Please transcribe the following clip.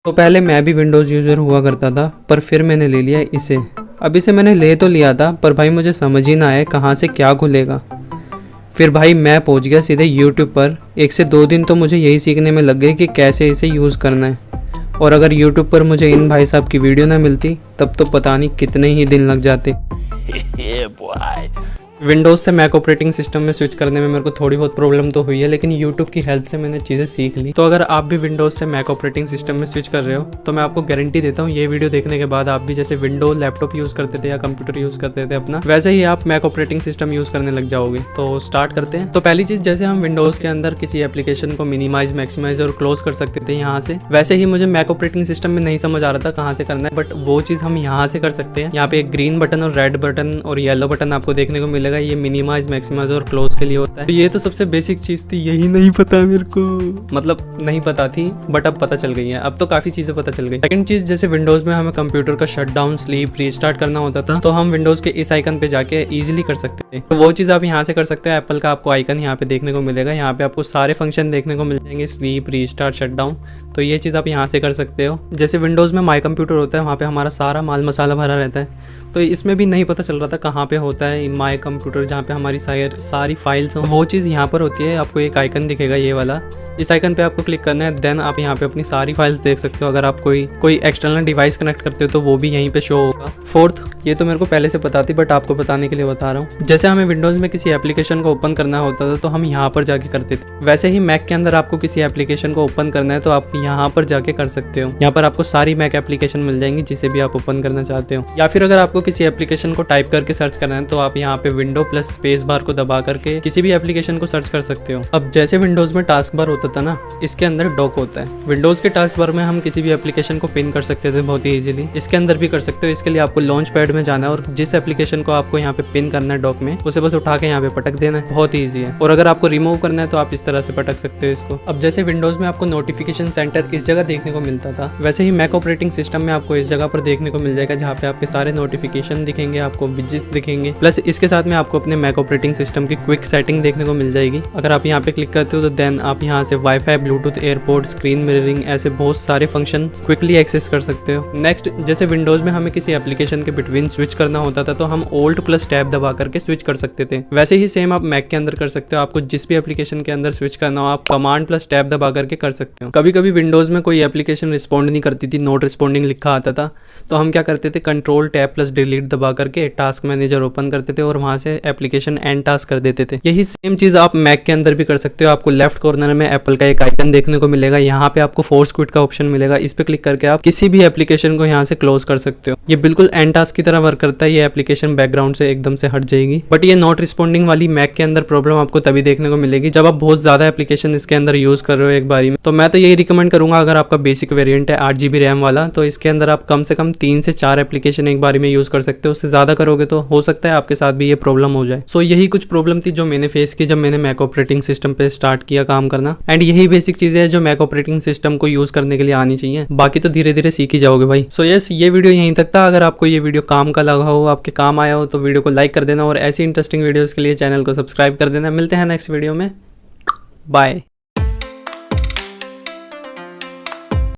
तो पहले मैं भी विंडोज़ यूज़र हुआ करता था, पर फिर मैंने ले लिया इसे। अब इसे मैंने ले तो लिया था, पर भाई मुझे समझ ही ना आए कहाँ से क्या खुलेगा। फिर भाई मैं पहुँच गया सीधे यूट्यूब पर। 1 से 2 दिन तो मुझे यही सीखने में लग गए कि कैसे इसे यूज़ करना है। और अगर यूट्यूब पर मुझे इन भाई साहब की वीडियो ना मिलती तब तो पता नहीं कितने ही दिन लग जाते। विंडोज़ से मैक ऑपरेटिंग सिस्टम में स्विच करने में मेरे को थोड़ी बहुत प्रॉब्लम तो हुई है, लेकिन यूट्यूब की हेल्प से मैंने चीज़ें सीख ली। तो अगर आप भी विंडोज़ से मैक ऑपरेटिंग सिस्टम में स्विच कर रहे हो तो मैं आपको गारंटी देता हूँ ये वीडियो देखने के बाद आप भी जैसे विंडो लैपटॉप यूज़ करते थे या कंप्यूटर यूज़ करते थे अपना, वैसे ही आप मैक ऑपरेटिंग सिस्टम यूज़ करने लग जाओगे। तो स्टार्ट करते हैं। तो पहली चीज़, जैसे हम विंडोज़ के अंदर किसी एप्लीकेशन को मिनिमाइज, मैक्सिमाइज और क्लोज कर सकते थे यहाँ से, वैसे ही मुझे मैक ऑपरेटिंग सिस्टम में नहीं समझ आ रहा था कहाँ से करना है, बट वो चीज़ हम यहाँ से कर सकते हैं। यहाँ पे एक ग्रीन बटन और रेड बटन और येलो बटन आपको देखने को मिलेगा। ये मिनिमाइज, मैक्सिमाइज और क्लोज के लिए होता है। तो ये तो सबसे बेसिक चीज थी, यही नहीं पता मेरे को, मतलब नहीं पता थी, बट अब पता चल गई है। अब तो काफी चीजें पता चल गई। सेकंड चीज, जैसे विंडोज में हमें कंप्यूटर का शट डाउन, स्लीप, रीस्टार्ट करना होता था, तो हम विंडोज के इस आइकन पे जाके इजीली कर सकते थे। तो वो चीज आप यहाँ से कर सकते हैं। एप्पल का आपको आइकन यहाँ पे देखने को मिलेगा। यहाँ पे आपको सारे फंक्शन देखने को मिल जाएंगे, स्लीप, रीस्टार्ट, शट डाउन। तो ये चीज आप यहाँ से कर सकते हो। जैसे विंडोज में माई कंप्यूटर होता है, वहाँ पे हमारा सारा माल मसाला भरा रहता है। तो इसमें भी नहीं पता चल रहा था कहाँ पे होता है माई कंप्यूटर, जहाँ पे हमारी सारी फाइल्स हो। वो चीज़ यहाँ पर होती है। आपको एक आइकन दिखेगा ये वाला, इस आइकन पे आपको क्लिक करना है। देन आप यहाँ पे अपनी सारी फाइल्स देख सकते हो। अगर आप कोई एक्सटर्नल डिवाइस कनेक्ट करते हो तो वो भी यहीं पे शो होगा। फोर्थ, ये तो मेरे को पहले से पता थी, बट आपको बताने के लिए बता रहा हूँ। जैसे हमें विंडोज़ में किसी एप्लीकेशन को ओपन करना होता था तो हम यहाँ पर जाके करते थे, वैसे ही मैक के अंदर आपको किसी एप्लीकेशन को ओपन करना है तो आप यहाँ पर जाके कर सकते हो। यहाँ पर आपको सारी मैक एप्लीकेशन मिल जाएंगी जिसे भी आप ओपन करना चाहते हो। या फिर अगर आपको किसी एप्लीकेशन को टाइप करके सर्च करना है तो आप यहाँ पे विंडो प्लस स्पेस बार को दबा करके किसी भी एप्लीकेशन को सर्च कर सकते हो। अब जैसे विंडोज़ में टास्क बार होता था ना, इसके अंदर डॉक होता है। विंडोज के टास्क बार में हम किसी भी एप्लीकेशन को पिन कर सकते थे बहुत ही इजीली। इसके अंदर भी कर सकते हो। इसके लिए आपको लॉन्च पैड में जाना है और जिस एप्लीकेशन को आपको यहाँ पे पिन करना है डॉक में, उसे बस उठा के यहाँ पे पटक देना है। बहुत ही ईजी है। और अगर आपको रिमूव करना है तो आप इस तरह से पटक सकते हो इसको। अब जैसे विंडोज में आपको नोटिफिकेशन सेंटर इस जगह देखने को मिलता था, वैसे ही मैक ऑपरेटिंग सिस्टम में आपको इस जगह पर देखने को मिल जाएगा, जहाँ पे आपके सारे नोटिफिकेशन दिखेंगे, आपको विजेट्स दिखेंगे। प्लस इसके साथ में आपको अपने मैक ऑपरेटिंग सिस्टम की क्विक सेटिंग देखने को मिल जाएगी। अगर आप यहाँ पे क्लिक करते हो तो देन आप यहाँ से wifi, Bluetooth, airport, screen mirroring, ऐसे बहुत सारे फंक्शन क्विकली एक्सेस कर सकते हो। नेक्स्ट, जैसे विंडोज में हमें किसी एप्लीकेशन के बिटवीन स्विच करना होता था तो हम Alt प्लस टैब दबा करके स्विच कर सकते थे, वैसे ही सेम आप मैक के अंदर कर सकते हो। आपको जिस भी एप्लीकेशन के अंदर स्विच करना हो आप कमांड प्लस टैब दबा करके कर सकते हो। कभी कभी विंडोज में कोई एप्लीकेशन रिस्पॉन्ड नहीं करती थी, नॉट रिस्पॉन्डिंग लिखा आता था, तो हम क्या करते थे, कंट्रोल टैब प्लस डिलीट दबा करके टास्क मैनेजर ओपन करते थे और वहां से एप्लीकेशन एंड टास्क कर देते थे। यही सेम चीज आप मैक के अंदर भी कर सकते हो। आपको लेफ्ट कॉर्नर में एप्पल का एक आइकन देखने को मिलेगा, यहाँ पे आपको फोर्स क्विट का ऑप्शन मिलेगा। इस पे क्लिक करके आप किसी भी एप्लीकेशन को यहाँ से क्लोज कर सकते हो। ये बिल्कुल एंड टास्क की तरह वर्क करता है। ये एप्लीकेशन बैकग्राउंड से एकदम से हट जाएगी। बट ये नॉट रिस्पॉन्डिंग वाली मैक के अंदर प्रॉब्लम आपको तभी देखने को मिलेगी जब आप बहुत ज्यादा एप्लीकेशन इसके अंदर यूज कर रहे हो एक बारी में। तो मैं तो यही रिकमेंड करूंगा, अगर आपका बेसिक वेरिएंट है 8 GB रैम वाला, तो इसके अंदर आप कम से कम 3 से 4 एप्लीकेशन एक बारी में यूज कर सकते हो। उससे ज्यादा करोगे तो हो सकता है आपके साथ भी ये प्रॉब्लम हो जाए। सो यही कुछ प्रॉब्लम थी जो मैंने फेस की जब मैंने मैक ऑपरेटिंग सिस्टम पे स्टार्ट किया काम करना। एंड यही बेसिक चीजें हैं जो मैक ऑपरेटिंग सिस्टम को यूज करने के लिए आनी चाहिए, बाकी तो धीरे धीरे सीख ही जाओगे भाई। सो यस, ये वीडियो यहीं तक था। अगर आपको ये वीडियो काम का लगा हो, आपके काम आया हो, तो वीडियो को लाइक कर देना और ऐसी इंटरेस्टिंग वीडियोस के लिए चैनल को सब्सक्राइब कर देना। मिलते हैं नेक्स्ट वीडियो में। बाय।